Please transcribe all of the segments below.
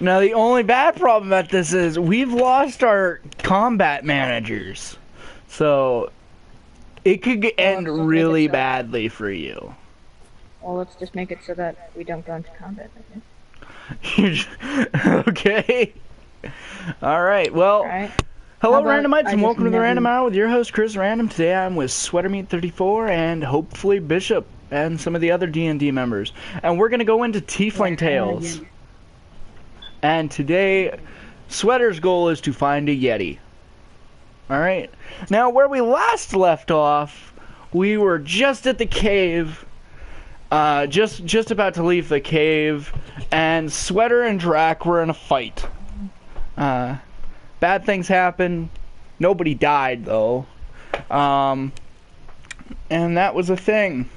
Now, the only bad problem about this is we've lost our combat managers. So, it could end really badly for you. Well, let's just make it so that we don't go into combat. Okay. Alright, well, hello randomites and welcome to the Random Hour with your host Chris Random. Today I'm with SweaterMeat34 and hopefully Bishop and some of the other D&D members. And we're going to go into Tiefling Tales. And today, Sweater's goal is to find a yeti. Alright, now where we last left off, we were just at the cave. Just about to leave the cave, and Sweater and Drac were in a fight. Bad things happened. Nobody died, though. And that was a thing.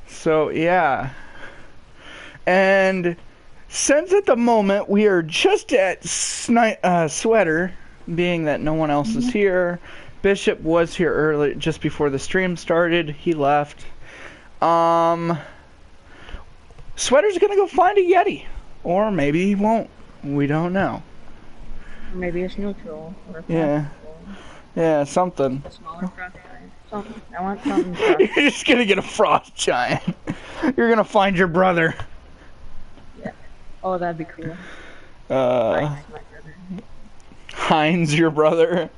So, yeah. And since at the moment we are just at Sweater, being that no one else is here, Bishop was here early, just before the stream started. He left. Sweater's gonna go find a yeti, or maybe he won't. We don't know. Maybe it's neutral. Or yeah, something. A smaller frost giant. Something. I want something. Frost. You're just gonna get a frost giant. You're gonna find your brother. Yeah. Oh, that'd be cool. Heinz, my brother. Heinz, your brother.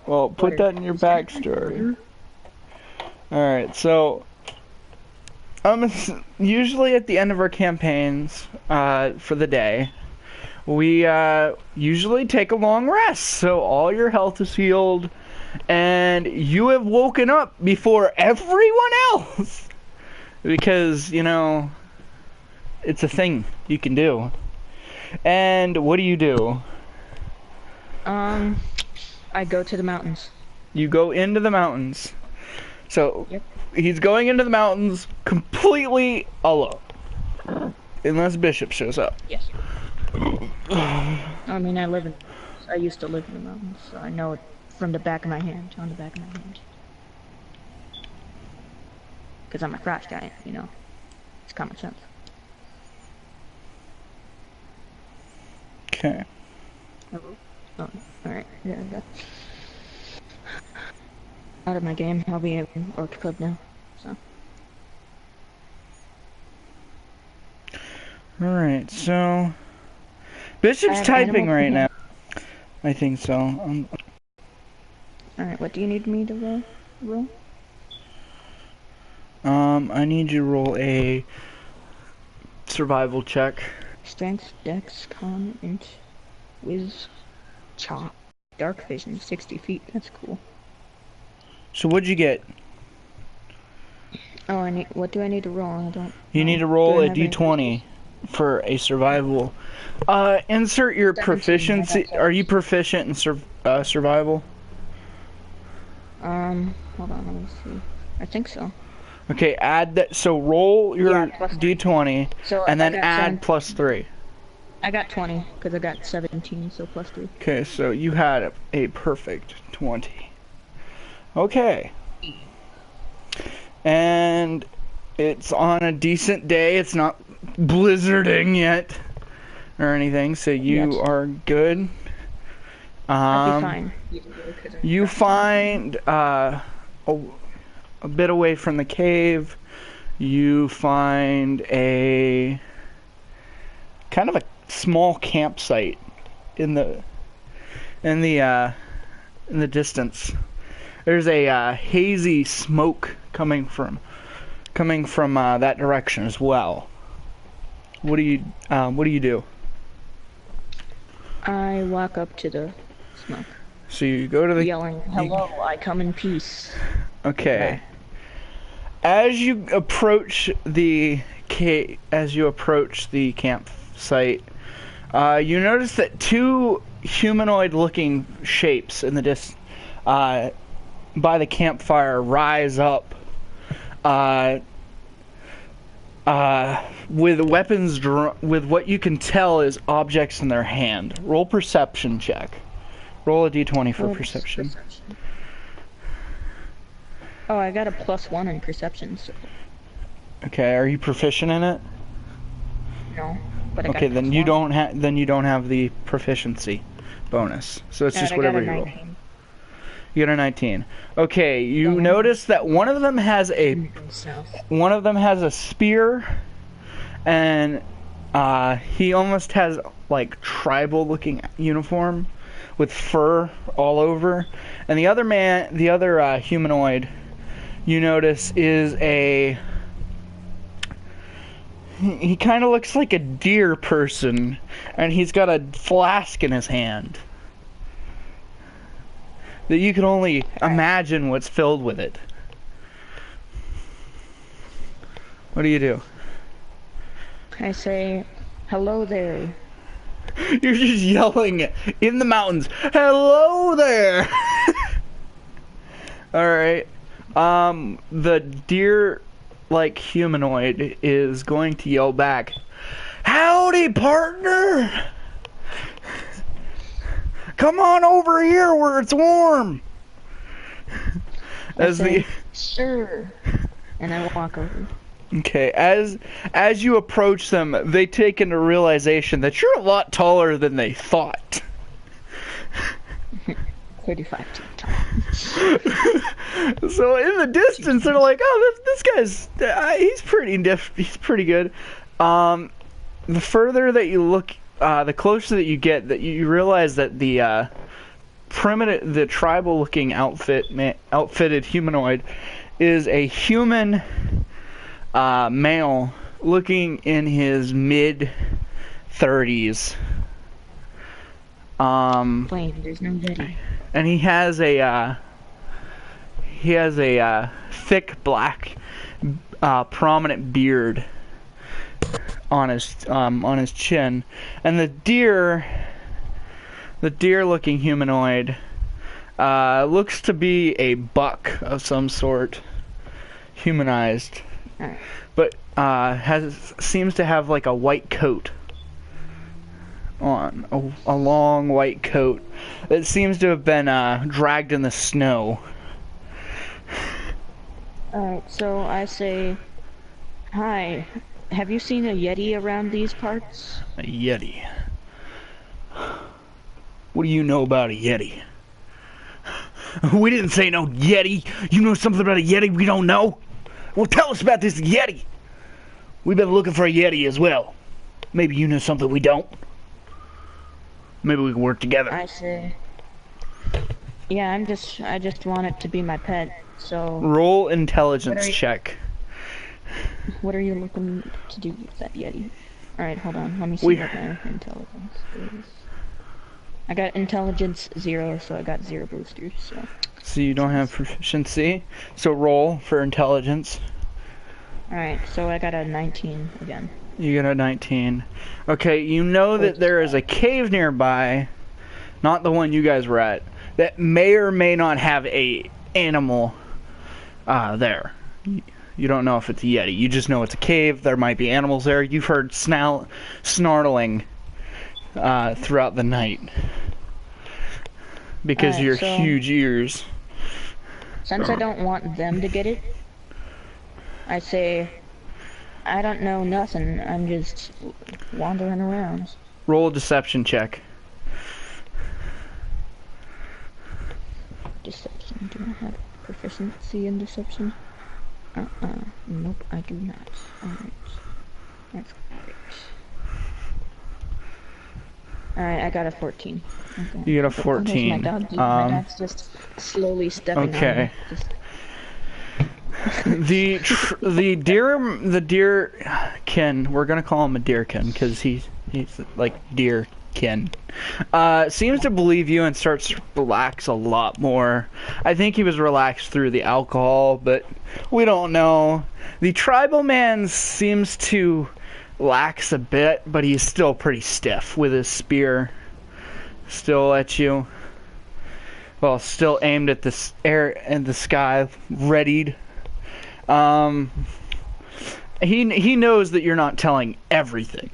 Well, put that in your backstory. Alright, so usually at the end of our campaigns for the day, we usually take a long rest, so all your health is healed, and you have woken up before everyone else, because, you know, it's a thing you can do. And what do? I go to the mountains. You go into the mountains. So, yep. He's going into the mountains completely alone. Unless Bishop shows up. Yes. I mean, I used to live in the mountains, so I know it from the back of my hand, on the back of my hand. Because I'm a frost giant, you know. It's common sense. Okay. Oh, alright. Yeah, that's out of my game. I'll be in Orc Club now, so. Alright, so Bishop's typing right now. I think so. Alright, what do you need me to roll? I need you to roll a survival check. Strength, Dex, Con, Int, Wiz, Chop, Dark Vision, 60 feet. That's cool. So what'd you get? Oh, what do I need to roll? I don't. You need to roll a d20 for a survival. Insert your proficiency. Are you proficient in survival? Hold on, let me see. I think so. Okay, add that. So roll your d20, so and then add +3. I got 20 because I got 17, so +3. Okay, so you had a perfect 20. Okay. And it's on a decent day. It's not blizzarding yet or anything, so you are good. I'll be fine. You find a bit away from the cave. You find a kind of a small campsite in the distance. There's a hazy smoke coming from that direction as well. What do you do? I walk up to the smoke. So you go to the yelling, "Hello, I come in peace." Okay. As you approach the campsite, you notice that two humanoid-looking shapes in the by the campfire rise up with weapons with what you can tell is objects in their hand. Roll perception check. Roll a d20 for perception. Oh, I got a +1 in perception. So. Okay, are you proficient in it? No. But okay, then you don't have the proficiency bonus. So it's just whatever you roll. You got a 19. Okay, you notice that one of them has a spear, and he almost has like tribal-looking uniform with fur all over, and the other humanoid, you notice is he kind of looks like a deer person, and he's got a flask in his hand that you can only imagine what's filled with it. What do you do? I say, hello there. You're just yelling in the mountains, hello there! Alright. The deer-like humanoid is going to yell back, howdy, partner! Come on over here where it's warm! Sure. And I walk over. Okay, as you approach them, they take into realization that you're a lot taller than they thought. 35 feet tall. So in the distance, they're like, "Oh, this guy's he's pretty good." The further that you look, the closer that you get, that you realize that the tribal-looking outfitted humanoid is a human male, looking in his mid-30s. Plain, there's no yeti. And he has a thick black prominent beard on his chin, and the deer-looking humanoid looks to be a buck of some sort, humanized, but seems to have like a white coat on, a long white coat that seems to have been dragged in the snow. Alright, so I say, hi, have you seen a yeti around these parts? A yeti? What do you know about a yeti? We didn't say no yeti. You know something about a yeti we don't know? Well, tell us about this yeti. We've been looking for a yeti as well. Maybe you know something we don't. Maybe we can work together. I say, yeah, I just want it to be my pet, so... Roll intelligence check. What are you looking to do with that yeti? Alright, hold on, let me see what my intelligence is. I got intelligence 0, so I got 0 boosters, so... So you don't have proficiency, so roll for intelligence. Alright, so I got a 19 again. You got a 19. Okay, you know that there is a cave nearby, not the one you guys were at, that may or may not have a animal there. You don't know if it's a yeti. You just know it's a cave. There might be animals there. You've heard snarling throughout the night because of your huge ears. Since I don't want them to get it, I say, I don't know nothing. I'm just wandering around. Roll a deception check. Deception. Do I have proficiency in deception? Nope, I do not. Alright. That's great. Alright, I got a 14. Okay. You got a 14. My dog's just slowly stepping okay. on me. The deerkin, we're gonna call him a deerkin because he's like deerkin, seems to believe you and starts to relax a lot more. I think he was relaxed through the alcohol, but we don't know. The tribal man seems to lax a bit, but he's still pretty stiff with his spear still at you. Well, still aimed at the air and the sky, readied. He knows that you're not telling everything.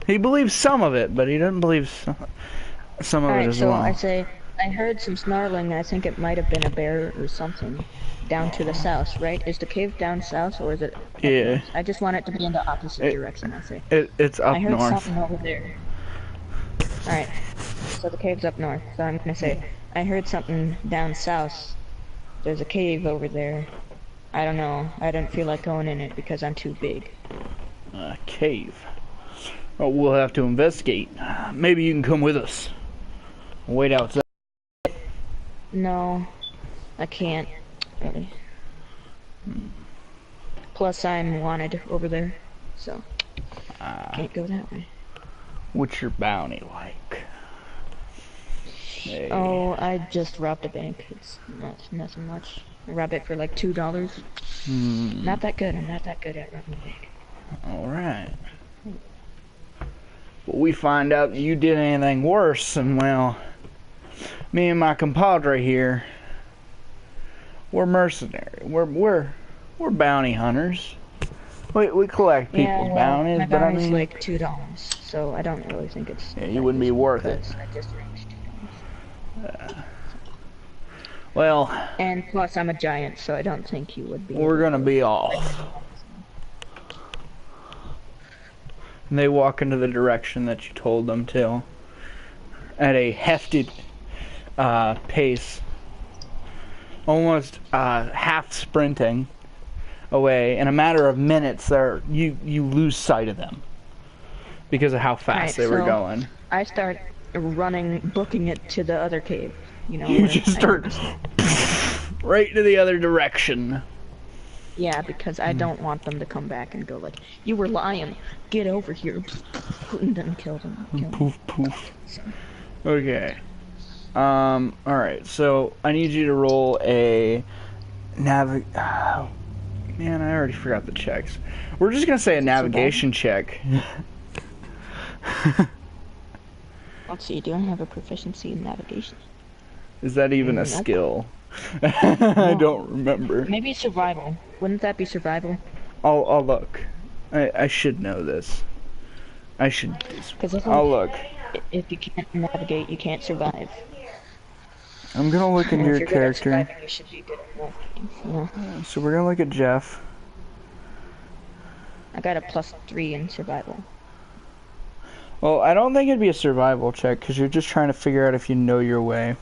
He believes some of it, but he doesn't believe some of it as well. I say, I heard some snarling. I think it might have been a bear or something. down to the south, right? Is the cave down south or is it up Yeah. north? I just want it to be in the opposite direction, I say. It's up I heard north. something over there. Alright, so the cave's up north, so I'm gonna say, I heard something down south. There's a cave over there. I don't know. I don't feel like going in it because I'm too big. Cave. Oh, we'll have to investigate. Maybe you can come with us. Wait outside. No, I can't, really. Plus, I'm wanted over there, so can't go that way. What's your bounty like? Hey. Oh, I just robbed a bank. It's nothing much. I robbed it for like $2. Not that good. I'm not that good at robbing a bank. Alright. Well, we find out that you did anything worse, and well, me and my compadre here, we're mercenary. We're bounty hunters. We collect people's bounties, my but I bounty's mean, like $2, so I don't really think it's. Yeah, you wouldn't be worth it. I just arranged $2. Well. And plus, I'm a giant, so I don't think you would be. We're gonna be off. And they walk into the direction that you told them to, at a hefty pace, almost half sprinting away. In a matter of minutes, you lose sight of them because of how fast they were going. I start running, booking it to the other cave. You know. You just start right to the other direction. Yeah, because I don't want them to come back and go like, "You were lying. Get over here," and then kill them. Poof poof. So. Okay. All right. So I need you to roll a man, I already forgot the checks. We're just gonna say a navigation check. Let's see. Do I have a proficiency in navigation? Is that even a skill? I don't remember. Maybe survival. Wouldn't that be survival? I'll look. I should know this. I should. I'll look. If you can't navigate, you can't survive. I'm gonna look in your character. You should be good at navigating. So we're gonna look at Jeff. I got a +3 in survival. Well, I don't think it'd be a survival check because you're just trying to figure out if you know your way.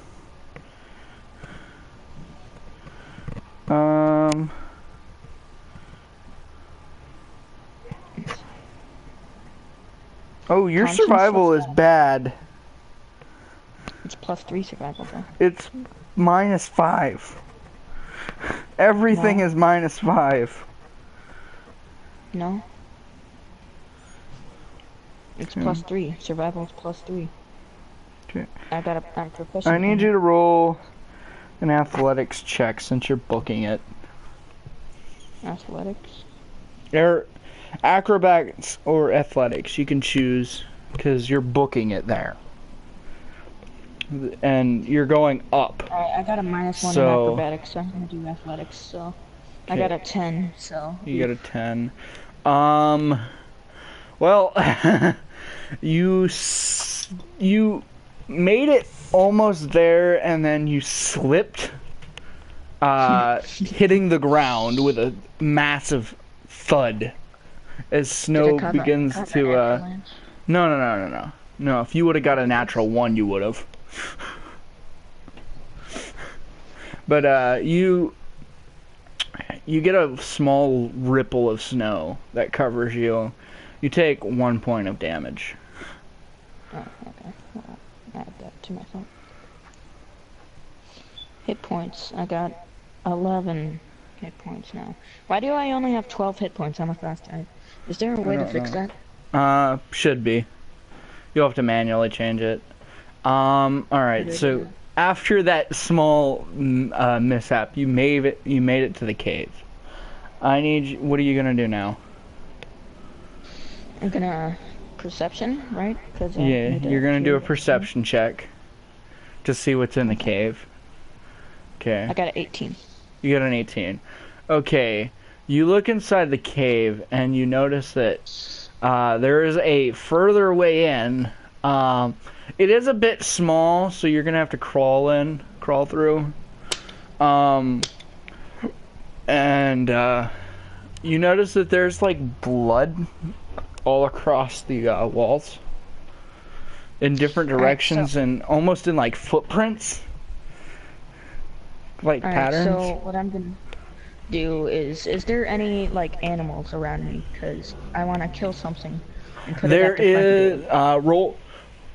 Oh, your survival is bad. It's +3 survival though. It's -5. Everything is -5. No. It's +3. Survival is +3. Okay. I'm proficient. I need you to roll an athletics check since you're booking it. Athletics? Acrobatics or athletics, you can choose because you're booking it there. And you're going up. I got a -1 in acrobatics, so I'm going to do athletics, so. Okay. I got a 10, so. You got a 10. Well, you made it almost there and then you slipped, hitting the ground with a massive thud as snow begins to, No, if you would have got a natural 1, you would have. But, you get a small ripple of snow that covers you. You take 1 point of damage. Oh, okay. I'll add that to my phone. Hit points. I got 11 hit points now. Why do I only have 12 hit points on a fast type? Is there a way to fix that? Should be. You'll have to manually change it. Alright, so after that small mishap, you made it to the cave. What are you gonna do now? I'm gonna perception, right? Yeah, you're gonna do a perception check to see what's in the cave. Okay. I got an 18. You got an 18. Okay. You look inside the cave and you notice that there is a further way in. It is a bit small, so you're gonna have to crawl through. And you notice that there's like blood all across the walls in different directions, and almost in like footprints, like patterns. So what I'm gonna do is there any like animals around me? Because I want to kill something and put there it at the front is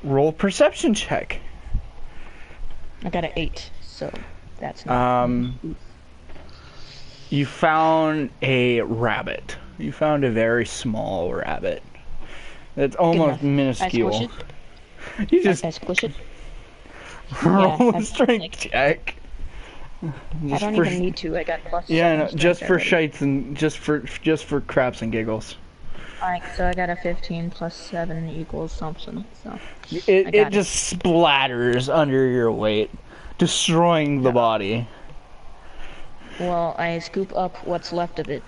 roll perception check. I got an 8, so that's not. You found a rabbit. You found a very small rabbit. It's almost minuscule. I squish it. You just I squish it. roll a strength check. I don't even need to. I got plus. Yeah, no, just for shites and just for craps and giggles. Alright, so I got a 15 plus 7 equals something. So it just splatters under your weight, destroying the body. Well, I scoop up what's left of it,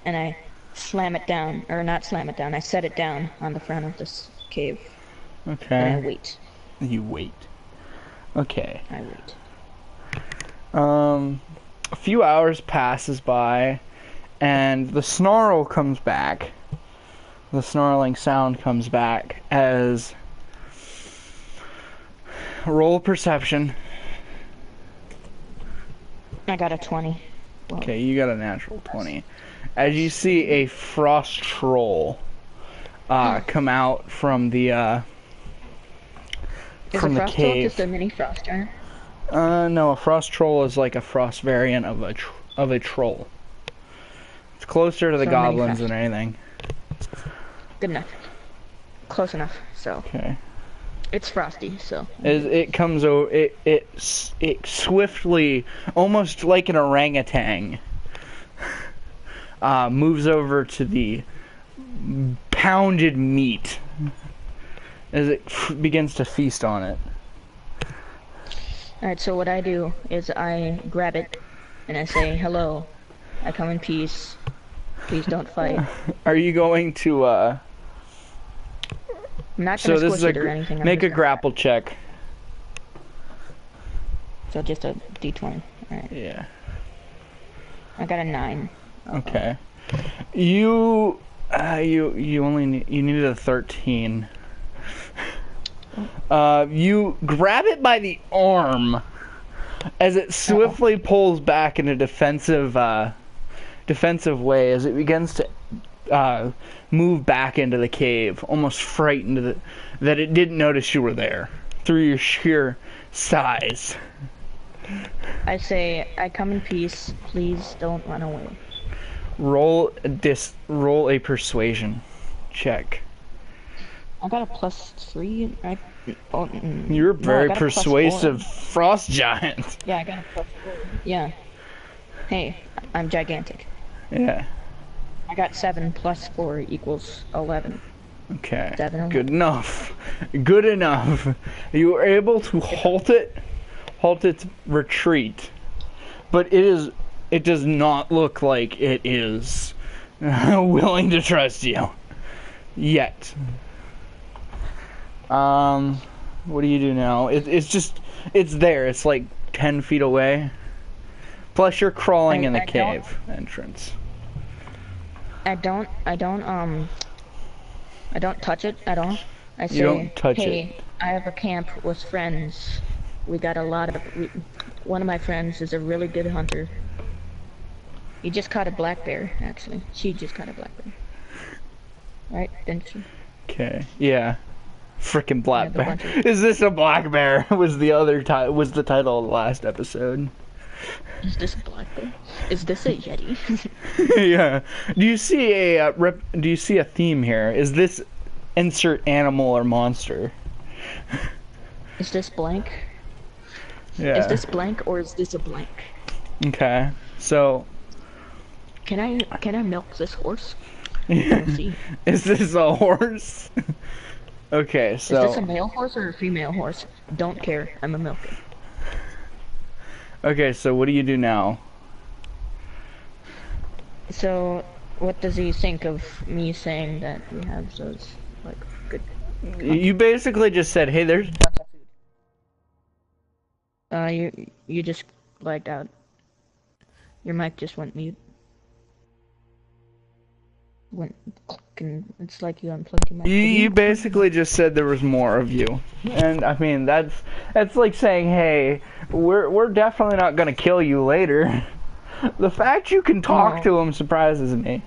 and I slam it down, or not slam it down. I set it down on the front of this cave. Okay. And I wait. You wait. Okay. I wait. A few hours passes by, and the snarl comes back. The snarling sound comes back as roll perception. I got a 20. Whoa. Okay, you got a natural 20. As you see a frost troll come out from the from the cave. Is a frost troll just a mini frost giant? No, a frost troll is like a frost variant of a troll. It's closer to the goblins than anything. Good enough. Close enough. So. Okay. It's frosty, so. It comes over. It swiftly, almost like an orangutan, moves over to the pounded meat as it begins to feast on it. Alright, so what I do is I grab it and I say, hello, I come in peace, please don't fight. Are you going to, I'm not gonna squish it or anything. Make a grapple check. So just a d20, alright. Yeah. I got a 9. Okay. You needed a 13. You grab it by the arm as it swiftly pulls back in a defensive way as it begins to move back into the cave, almost frightened that it didn't notice you were there through your sheer size. I say, I come in peace, please don't run away. Roll a persuasion check. I got a +3. You're very persuasive frost giant. Yeah, I got a +4. Yeah. Hey, I'm gigantic. Yeah. I got 7 plus 4 equals 11. Okay. 7 11. Good enough. Good enough. You were able to halt its retreat, but it does not look like it is willing to trust you yet. What do you do now? It's there. It's like 10 feet away. Plus you're crawling in the cave entrance. I don't touch it at all. I say, you don't touch hey, I have a camp with friends. We got a lot of, one of my friends is a really good hunter. He just caught a black bear, actually. She just caught a black bear. Right, didn't she? Okay, yeah. Frickin' black bear. Is this a black bear? Was the title of the last episode. Is this a black bear? Is this a yeti? Yeah. Do you see a theme here? Is this insert animal or monster? Is this blank? Yeah. Is this blank or is this a blank? Okay. So Can I milk this horse? Is this a horse? Okay, so... Is this a male horse or a female horse? Don't care, I'm a milker. Okay, so what do you do now? So, what does he think of me saying that we have those, like, good... You basically just said, hey, there's... You just lagged out. Your mic just went mute. It's like you unplugged your mic. You basically just said there was more of you, and I mean that's like saying, hey, we're definitely not gonna kill you later. The fact you can talk to him surprises me.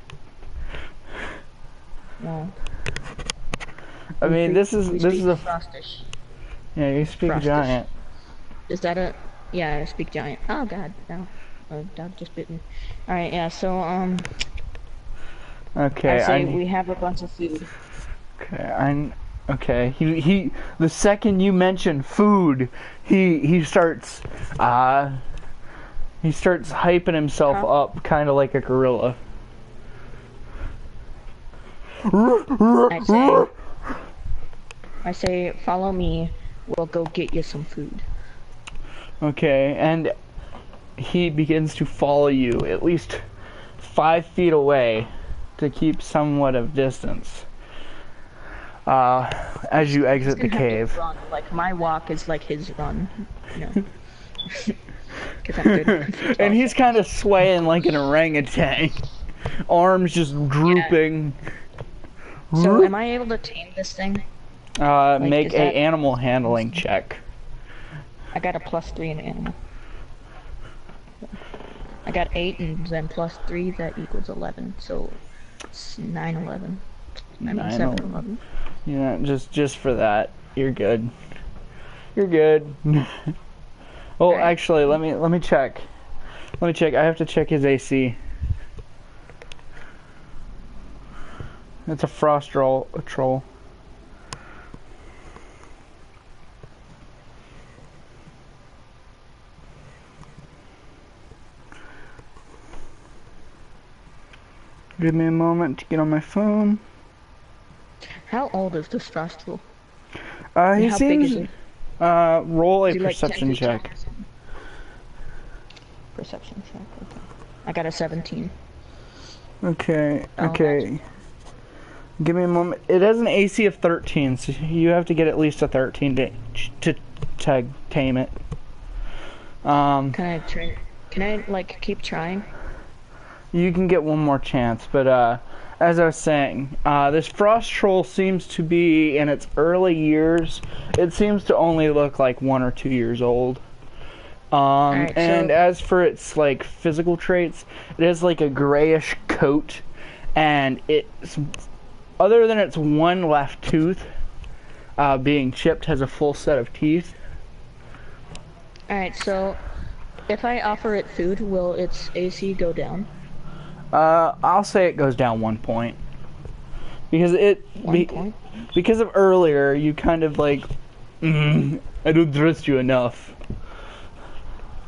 No. I mean, this is a Frostish. Yeah, you speak Frostish. giant. Is that a? Yeah, I speak giant. Oh God, no. Oh, dog just bit me. All right, yeah. So Okay, I say we have a bunch of food. Okay, okay. He the second you mention food, he starts hyping himself up kind of like a gorilla. I say follow me. We'll go get you some food. Okay, and he begins to follow you at least 5 feet away to keep somewhat of distance. As you exit the cave. Run. Like my walk is like his run, you know. I'm good. And he's kind of swaying like an orangutan, arms just drooping. Yeah. So am I able to tame this thing? Make a animal handling check. I got a +3 in animal. I got 8 and then +3, that equals 11. So it's 9, 11. I mean 7, 11. Yeah, just for that, you're good. You're good. Well, right. Actually, let me check. Let me check. I have to check his AC. It's a frost troll. Give me a moment to get on my phone. How old is this frost troll? He seems. Roll a perception check. Perception check. Okay. I got a 17. Okay. Okay. Give me a moment. It has an AC of 13, so you have to get at least a 13 to tame it. Can I try? Can I like keep trying? You can get one more chance, but as I was saying, this frost troll seems to be in its early years. It seems to only look like 1 or 2 years old. Right, and as for its like physical traits, it has like a grayish coat, and it's other than its one left tooth being chipped, has a full set of teeth. Alright, so if I offer it food, will its AC go down? I'll say it goes down 1 point. Because because of earlier, you kind of like, I don't trust you enough.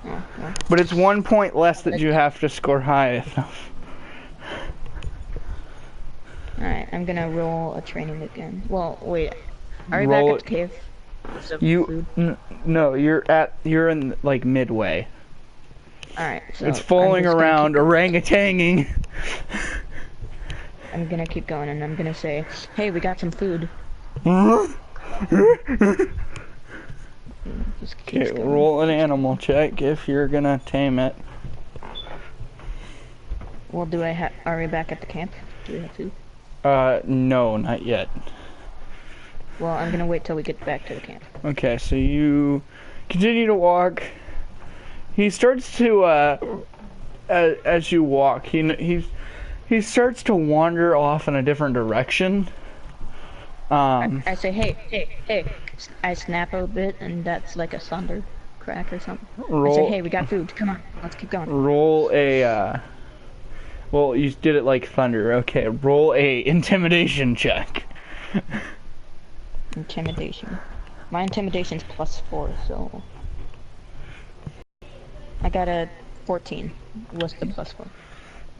Oh, well. But it's 1 point less that you have to score high enough. Alright, I'm gonna roll a training again. Well, wait. Are we back at the cave? No, you're in like midway. Alright, so it's falling around, orangutanging. I'm gonna keep going and I'm gonna say, hey, we got some food. Okay, roll an animal check if you're gonna tame it. Well, are we back at the camp? Do we have food? No, not yet. Well, I'm gonna wait till we get back to the camp. Okay, so you continue to walk. He starts to, as you walk, he starts to wander off in a different direction. I say, hey. I snap a bit, and that's like a thunder crack or something. I say, hey, we got food. Come on, let's keep going. Roll a, well, you did it like thunder. Okay, roll a intimidation check. Intimidation. My intimidation's +4, so... I got a 14. What's the +4?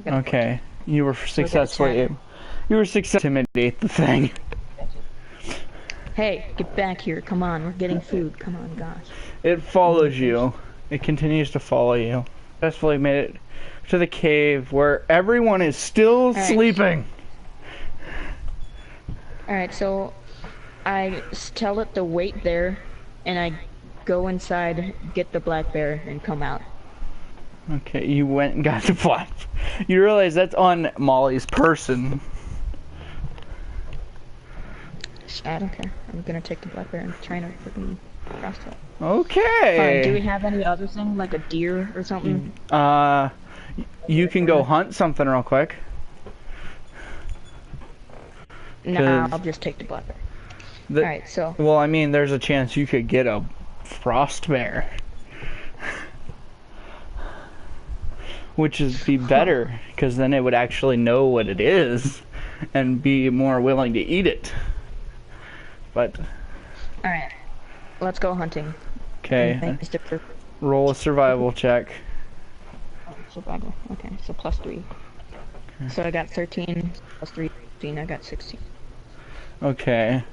Okay, you were successfully... intimidate the thing. Hey, get back here. Come on, we're getting food. Come on, gosh. It follows you. It continues to follow you. Successfully made it to the cave where everyone is still sleeping. Alright, so I tell it to wait there, and I go inside, get the black bear, and come out. Okay, you went and got the flap. You realize that's on Molly's person. I don't care. I'm gonna take the black bear and try to freaking cross it. Okay. Do we have any other thing, like a deer or something? You can go hunt something real quick. Nah, I'll just take the black bear. Alright, so... Well, I mean, there's a chance you could get a frost bear. Which is be better, because then it would actually know what it is, and be more willing to eat it. But... Alright, let's go hunting. Okay. Roll a survival check. Survival, okay, so +3. Okay. So I got 13, +3, 15, I got 16. Okay.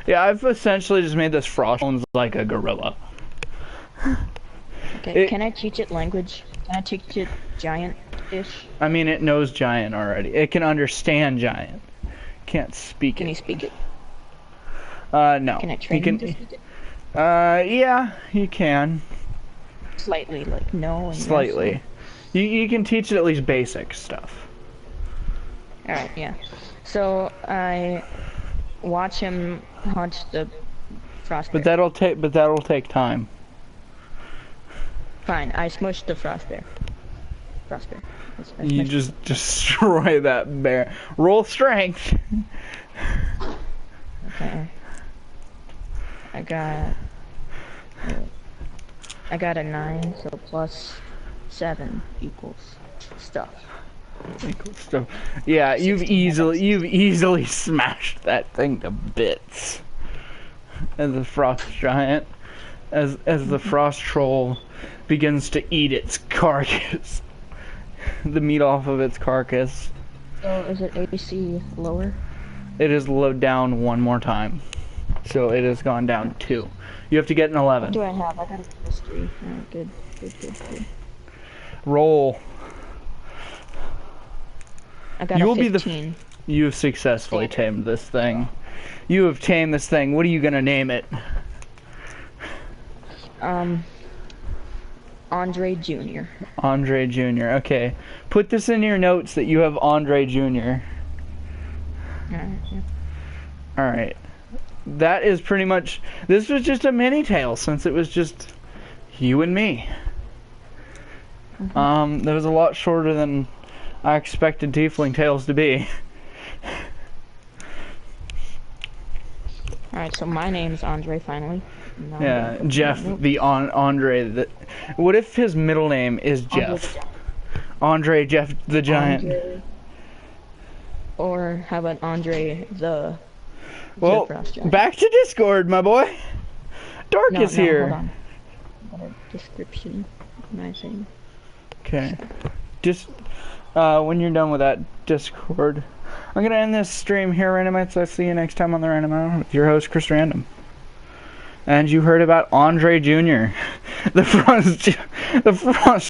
Yeah, I've essentially just made this frost like a gorilla. Okay, can I teach it language? Can I teach it giant-ish? I mean, it knows giant already. It can understand giant. Can't speak it. Can you speak it? No. Can I train him to speak it? Yeah, you can. Slightly, like no and slightly. Yes. You can teach it at least basic stuff. Alright, yeah. So I watch him hunt the frost bear. But that'll take time. Fine, I smushed the frost bear. You just destroy that bear. Roll strength. Okay. I got a 9, so +7 equals stuff. Yeah, you've easily smashed that thing to bits. As the frost giant, as the frost troll begins to eat its carcass, the meat off of its carcass. So is it AC lower? It is low down one more time, so it has gone down 2. You have to get an 11. What do I have? I got a +3. Alright, good. Roll. I got a 15. You have successfully tamed this thing. You have tamed this thing. What are you gonna name it? Andre Jr. Andre Jr. Okay. Put this in your notes that you have Andre Jr. Alright, yeah. Alright. That is pretty much... This was just a mini-tale, since it was just you and me. That was a lot shorter than I expected Tiefling Tales to be. Alright, so my name's Andre, finally. No, yeah, Jeff, the Andre... What if his middle name is Jeff? Andre Jeff the Giant. Andre. Or how about Andre the... Well, back to Discord, my boy. Dark is here. Hold on. Got a description. Nice thing. Okay. Just when you're done with that Discord, I'm gonna end this stream here, Randomites. I'll see you next time on the Random Hour with your host, Chris Random. And you heard about Andre Jr. the frost